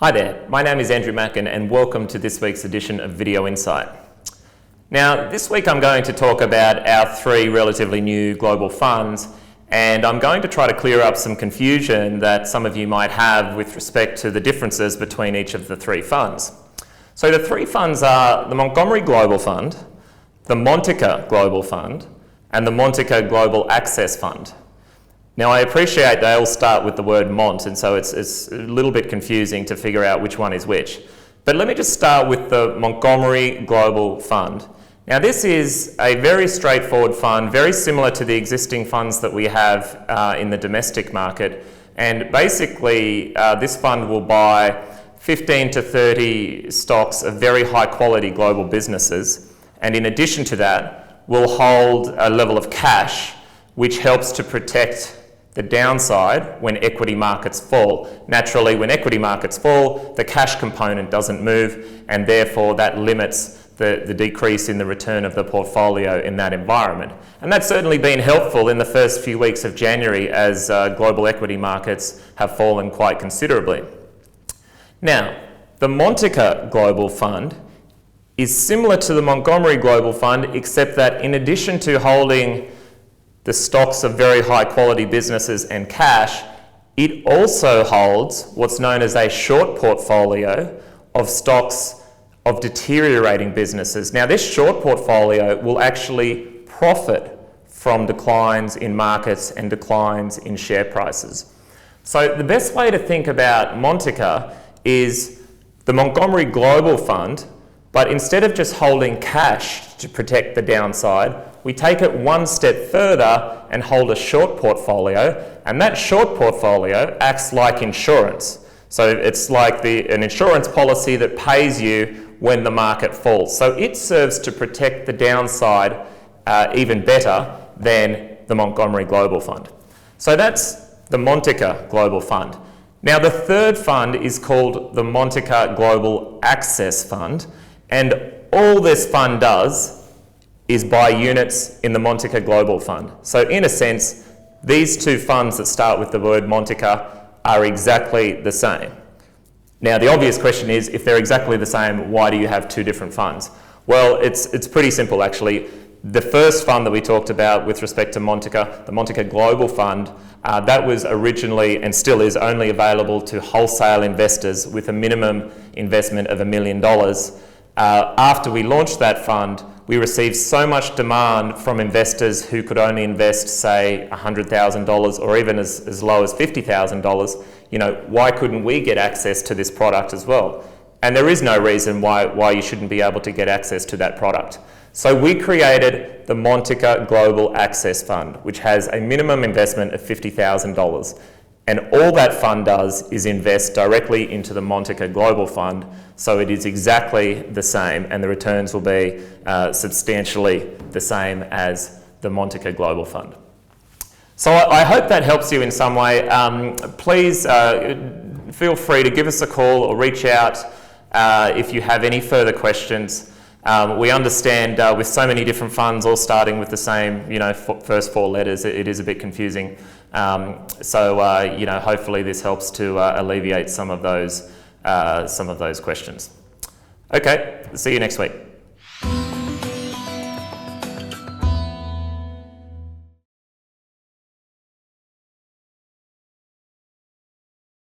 Hi there, my name is Andrew Macken and welcome to this week's edition of Video Insight. Now, this week I'm going to talk about our three relatively new global funds, and I'm going to try to clear up some confusion that some of you might have with respect to the differences between each of the three funds. So the three funds are the Montgomery Global Fund, the Montaka Global Fund, and the Montaka Global Access Fund. Now, I appreciate they all start with the word Mont, and so it's a little bit confusing to figure out which one is which. But let me just start with the Montgomery Global Fund. Now, this is a very straightforward fund, very similar to the existing funds that we have in the domestic market. And basically, this fund will buy 15 to 30 stocks of very high quality global businesses. And in addition to that, will hold a level of cash which helps to protect the downside when equity markets fall. Naturally, when equity markets fall, the cash component doesn't move, and therefore that limits the decrease in the return of the portfolio in that environment. And that's certainly been helpful in the first few weeks of January as global equity markets have fallen quite considerably. Now, the Montaka Global Fund is similar to the Montgomery Global Fund, except that in addition to holding the stocks of very high quality businesses and cash, it also holds what's known as a short portfolio of stocks of deteriorating businesses. Now, this short portfolio will actually profit from declines in markets and declines in share prices. So the best way to think about Montaka is the Montgomery Global Fund, but instead of just holding cash to protect the downside, we take it one step further and hold a short portfolio, and that short portfolio acts like insurance. So it's like an insurance policy that pays you when the market falls. So it serves to protect the downside even better than the Montgomery Global Fund. So that's the Montaka Global Fund. Now, the third fund is called the Montaka Global Access Fund, and all this fund does is buy units in the Montaka Global Fund. So in a sense, these two funds that start with the word Montaka are exactly the same. Now, the obvious question is, if they're exactly the same, why do you have two different funds? Well, it's pretty simple actually. The first fund that we talked about with respect to Montaka, the Montaka Global Fund, that was originally and still is only available to wholesale investors with a minimum investment of $1 million. After we launched that fund, we received so much demand from investors who could only invest, say, $100,000 or even as low as $50,000. Why couldn't we get access to this product as well? And there is no reason why you shouldn't be able to get access to that product. So we created the Montaka Global Access Fund, which has a minimum investment of $50,000. And all that fund does is invest directly into the Montaka Global Fund, so it is exactly the same, and the returns will be substantially the same as the Montaka Global Fund. So I hope that helps you in some way. Please feel free to give us a call or reach out if you have any further questions. We understand with so many different funds all starting with the same, first four letters, it is a bit confusing. Hopefully this helps to alleviate some of those questions. Okay, see you next week.